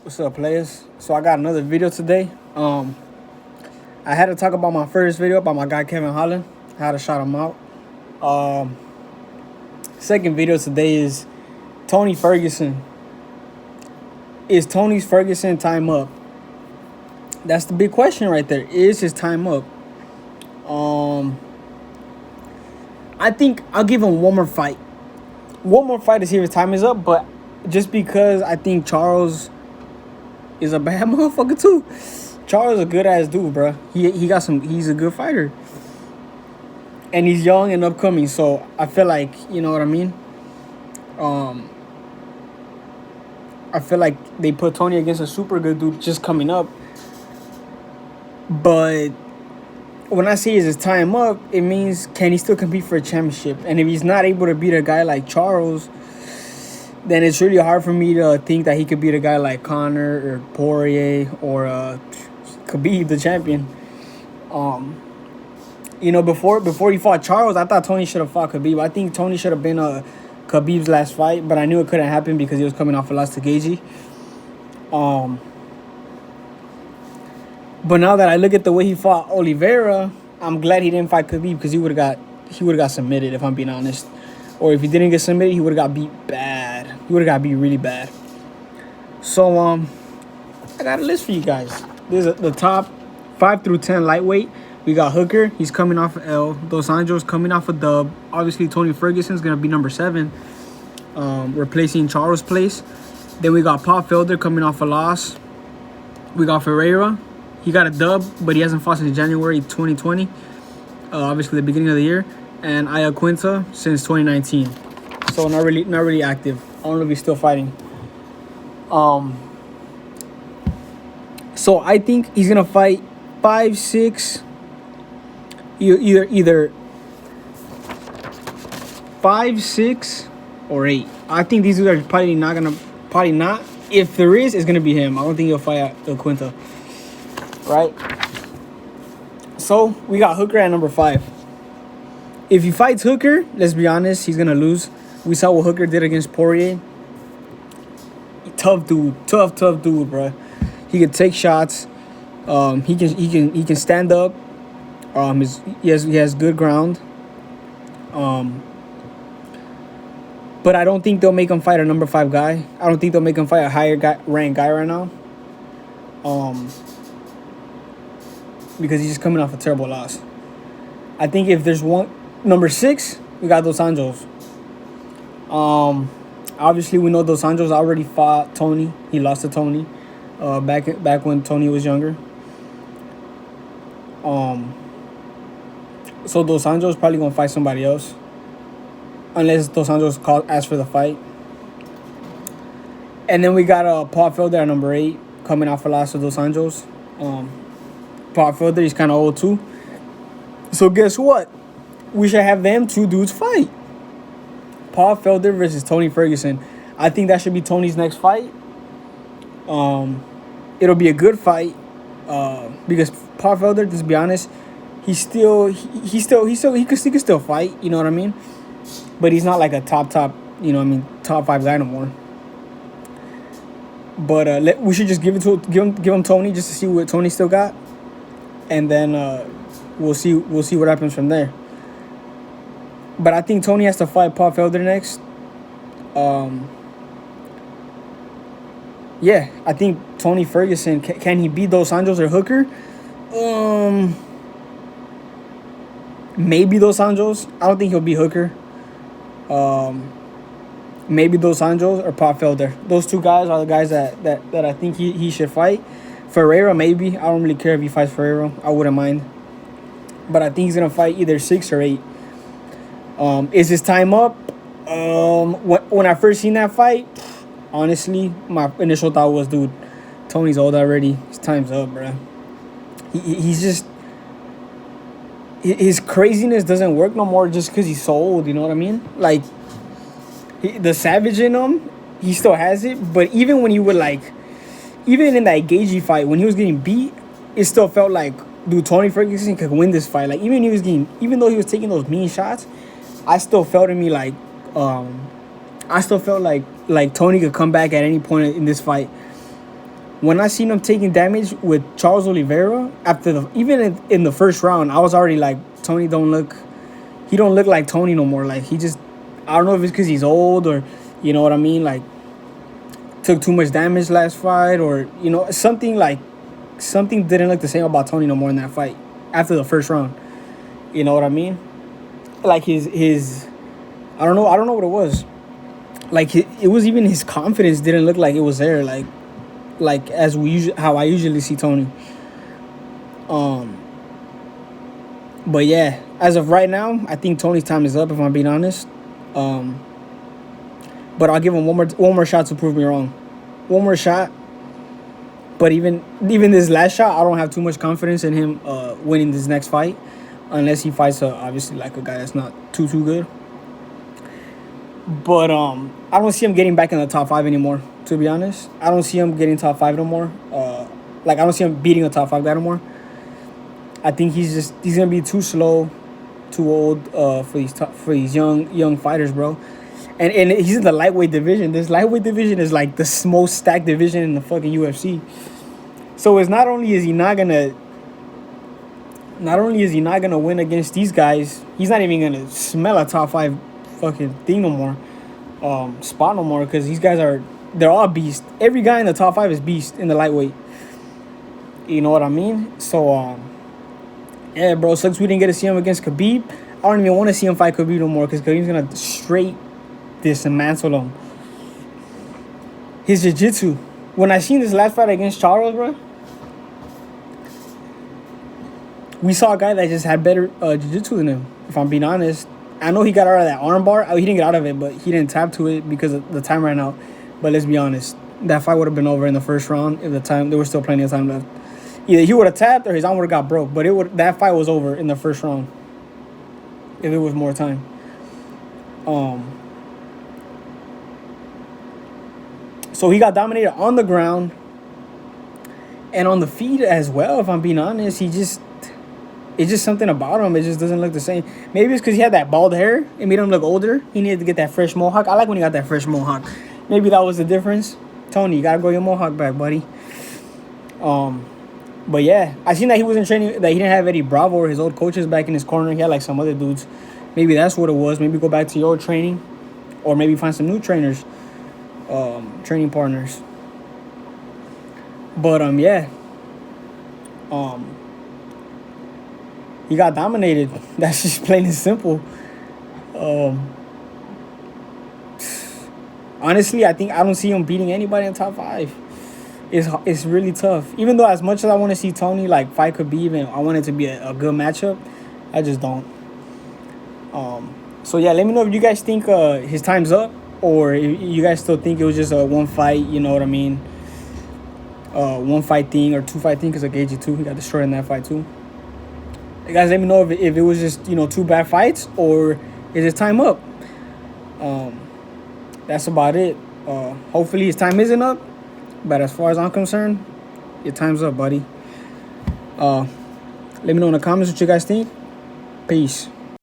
What's up, players? So I got another video today. I had to talk about my first video about my guy Kevin Holland. I had to shout him out. Um, Second video today is Tony Ferguson. Is Tony Ferguson time up? That's the big question right there. Is his time up? I think I'll give him one more fight. One more fight to see if his time is up. But just because I think Charles is a bad motherfucker too. Charles is a good ass dude, bro. He got some. He's a good fighter, and he's young and upcoming. So I feel like, you know what I mean. I feel like they put Tony against a super good dude just coming up. But when I say is his time up, it means can he still compete for a championship? And if he's not able to beat a guy like Charles, then it's really hard for me to think that he could beat a guy like Conor or Poirier or Khabib, the champion. Before he fought Charles, I thought Tony should have fought Khabib. I think Tony should have been Khabib's last fight, but I knew it couldn't happen because he was coming off a loss to Gaethje. But now that I look at the way he fought Oliveira, I'm glad he didn't fight Khabib because he would have got submitted, if I'm being honest. Or if he didn't get submitted, he would have got beat bad. He would have got beat really bad. So I got a list for you guys. This is the top 5 through 10 lightweight. We got Hooker. He's coming off of L. Dos Anjos coming off a dub. Obviously, Tony Ferguson is going to be number 7, replacing Charles' place. Then we got Paul Felder coming off a loss. We got Ferreira. He got a dub, but he hasn't fought since January 2020. Obviously, the beginning of the year. And Aya Quinta since 2019. So not really active. I don't know if he's still fighting. So I think he's gonna fight 5, 6. Either 5, 6, or 8. I think these dudes are probably not. If there is, it's gonna be him. I don't think he'll fight at Quinta. Right? So we got Hooker at number 5. If he fights Hooker, let's be honest, he's gonna lose. We saw what Hooker did against Poirier. Tough dude, bro. He can take shots. He can stand up. He has good ground. But I don't think they'll make him fight a number 5 guy. I don't think they'll make him fight a higher ranked guy right now. Because he's just coming off a terrible loss. I think if there's one number 6, we got Dos Anjos. Obviously we know Dos Anjos already fought Tony. He lost to Tony. Back when Tony was younger. So Dos Anjos probably gonna fight somebody else, unless Dos Anjos asks for the fight. And then we got Paul Felder at number 8, coming off a loss to Dos Anjos. Paul Felder, he's kind of old too. So guess what? We should have them 2 dudes fight. Paul Felder versus Tony Ferguson. I think that should be Tony's next fight. It'll be a good fight. Because Paul Felder, just to be honest, he can still fight. You know what I mean? But he's not like a top. You know what I mean? Top 5 guy no more. But we should just give him Tony just to see what Tony still got, and then we'll see what happens from there. But I think Tony has to fight Paul Felder next. Yeah, I think Tony Ferguson, can he beat Dos Anjos or Hooker? Maybe Dos Anjos. I don't think he'll beat Hooker. Maybe Dos Anjos or Paul Felder. Those 2 guys are the guys that I think he should fight. Ferreira, maybe. I don't really care if he fights Ferreira. I wouldn't mind. But I think he's going to fight either 6 or 8. Is his time up? When I first seen that fight, honestly, my initial thought was, dude, Tony's old already. His time's up, bro. He's just... His craziness doesn't work no more just because he's so old, you know what I mean? Like, the savage in him, he still has it. But even when he would, even in that Gaethje fight, when he was getting beat, it still felt like, dude, Tony Ferguson could win this fight. Like, even though he was taking those mean shots, I still felt in me like Tony could come back at any point in this fight. when I seen him taking damage with Charles Oliveira after even in the first round, I was already like, Tony he don't look like Tony no more. Like, he just, I don't know if it's because he's old or, you know what I mean, like, took too much damage last fight, or, you know, something didn't look the same about Tony no more in that fight after the first round. You know what I mean? Like his I don't know what it was. Like, it was even his confidence didn't look like it was there. Like as how I usually see Tony. But yeah, as of right now, I think Tony's time is up, if I'm being honest. But I'll give him one more shot to prove me wrong. One more shot. But even this last shot, I don't have too much confidence in him winning this next fight, unless he fights obviously like a guy that's not too good. But I don't see him getting back in the top 5 anymore. To be honest, I don't see him getting top 5 no more. Like, I don't see him beating a top 5 guy no more. I think he's gonna be too slow, too old for these young fighters, bro. And he's in the lightweight division. This lightweight division is like the most stacked division in the fucking UFC. So it's not only is he not gonna win against these guys, he's not even gonna smell a top 5 fucking thing no more, spot no more, because these guys they're all beast. Every guy in the top 5 is beast in the lightweight. You know what I mean? So yeah, bro, sucks we didn't get to see him against Khabib. I don't even want to see him fight Khabib no more, because Khabib's gonna straight dismantle him. His jiu-jitsu. When I seen this last fight against Charles, bro, we saw a guy that just had better jiu-jitsu than him, if I'm being honest. I know he got out of that armbar. He didn't get out of it, but he didn't tap to it because the time ran out. But let's be honest, that fight would have been over in the first round if there was still plenty of time left. Either he would have tapped or his arm would have got broke. But that fight was over in the first round if it was more time. So he got dominated on the ground and on the feet as well, if I'm being honest. It's just something about him. It just doesn't look the same. Maybe it's because he had that bald hair. It made him look older. He needed to get that fresh mohawk. I like when he got that fresh mohawk. Maybe that was the difference. Tony, you got to grow your mohawk back, buddy. But yeah, I seen that he wasn't training, that he didn't have Eddie Bravo or his old coaches back in his corner. He had like some other dudes. Maybe that's what it was. Maybe go back to your old training, or maybe find some new trainers, training partners. But yeah. He got dominated. That's just plain and simple. Honestly, I don't see him beating anybody in top 5. It's really tough. Even though as much as I want to see Tony like fight Khabib and I want it to be a good matchup, I just don't. So yeah, let me know if you guys think his time's up, or if you guys still think it was just a one fight. You know what I mean? One fight thing or 2 fight thing, because Gaethje too, he got destroyed in that fight too. You guys, let me know if it was just 2 bad fights, or is his time up? That's about it. Hopefully his time isn't up, but as far as I'm concerned, your time's up, buddy. Let me know in the comments what you guys think. Peace.